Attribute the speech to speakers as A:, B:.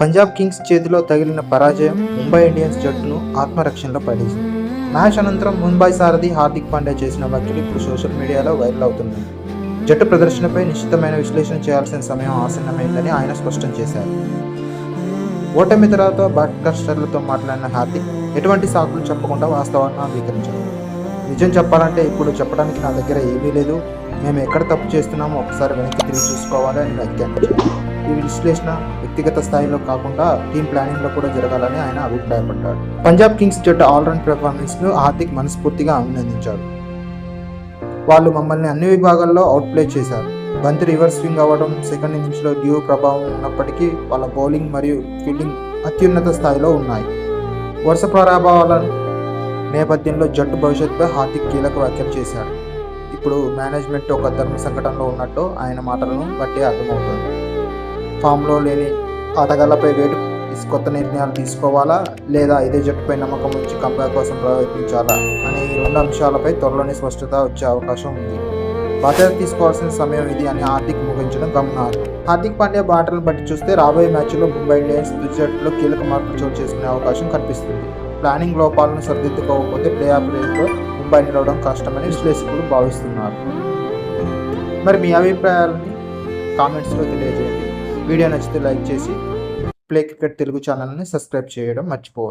A: Punjab Kings చేతిలో తగిలిన పరాజయం ముంబై ఇండియన్స్ జట్టును ఆత్మరక్షణలో పడేసింది. మ్యాచ్ అనంతరం ముంబై సారథి హార్దిక్ పాండ్యా చేసిన వ్యాఖ్యలు ఇప్పుడు సోషల్ మీడియాలో వైరల్ అవుతున్నాయి. జట్టు ప్రదర్శనపై నిశ్చితమైన విశ్లేషణ చేయాల్సిన సమయం ఆసన్నమైందని ఆయన స్పష్టం చేశారు. ఓటమి తర్వాత బ్రాడ్కాస్టర్లతో మాట్లాడిన హార్దిక్ ఎటువంటి సాకులు చెప్పకుండా వాస్తవాన్ని అంగీకరించారు. నిజం చెప్పాలంటే ఇప్పుడు చెప్పడానికి నా దగ్గర ఏమీ లేదు. మేము ఎక్కడ తప్పు చేస్తున్నామో ఒకసారి వెనక్కి తిరిగి చూసుకోవాలి అని వ్యాఖ్యానించారు. ఈ విశ్లేషణ వ్యక్తిగత స్థాయిలో కాకుండా టీం ప్లానింగ్లో కూడా జరగాలని ఆయన అభిప్రాయపడ్డారు. పంజాబ్ కింగ్స్ జట్టు ఆల్రౌండ్ పెర్ఫార్మెన్స్ను హార్దిక్ మనస్ఫూర్తిగా అభినందించారు. వాళ్ళు మమ్మల్ని అన్ని విభాగాల్లో అవుట్ప్లే చేశారు. బంతి రివర్స్ స్వింగ్ అవ్వడం, సెకండ్ ఇన్నింగ్స్లో డ్యూ ప్రభావం ఉన్నప్పటికీ వాళ్ళ బౌలింగ్ మరియు ఫీల్డింగ్ అత్యున్నత స్థాయిలో ఉన్నాయి. వరుస పరాభవాల నేపథ్యంలో జట్టు భవిష్యత్తుపై హార్దిక్ కీలక వ్యాఖ్యలు చేశారు. ఇప్పుడు మేనేజ్మెంట్ ఒక ధర్మ సంకటంలో ఉన్నట్టు ఆయన మాటలను బట్టి అర్థమవుతుంది. ఫామ్లో లేని ఆటగాళ్లపై వేటు కొత్త నిర్ణయాలు తీసుకోవాలా లేదా ఇదే జట్టుపై నమ్మకం ఉంచి కంబ్యాక్ కోసం ప్రయత్నించాలా అనే ఈ రెండు అంశాలపై త్వరలోనే స్పష్టత వచ్చే అవకాశం ఉంది. బాధ్యత తీసుకోవాల్సిన సమయం ఇది అని హార్దిక్ ముగించడం గమనార్హం. హార్దిక్ పాండ్యా బాటలను బట్టి చూస్తే రాబోయే మ్యాచ్లో ముంబై ఇండియన్స్ తుది జట్టులో కీలక మార్పులు చోటు చేసుకునే అవకాశం కనిపిస్తుంది. ప్లానింగ్ లోపాలను సరిదిద్దుకోకపోతే ప్లే ఆఫ్ రేస్లో ముంబై నిలవడం కష్టమని విశ్లేషకులు భావిస్తున్నారు. మరి మీ అభిప్రాయాలని కామెంట్స్లో తెలియజేయండి. వీడియో నచ్చితే లైక్ చేసి ప్లే క్రికెట్ తెలుగు ఛానల్ని సబ్స్క్రైబ్ చేయడం మర్చిపోవద్దు.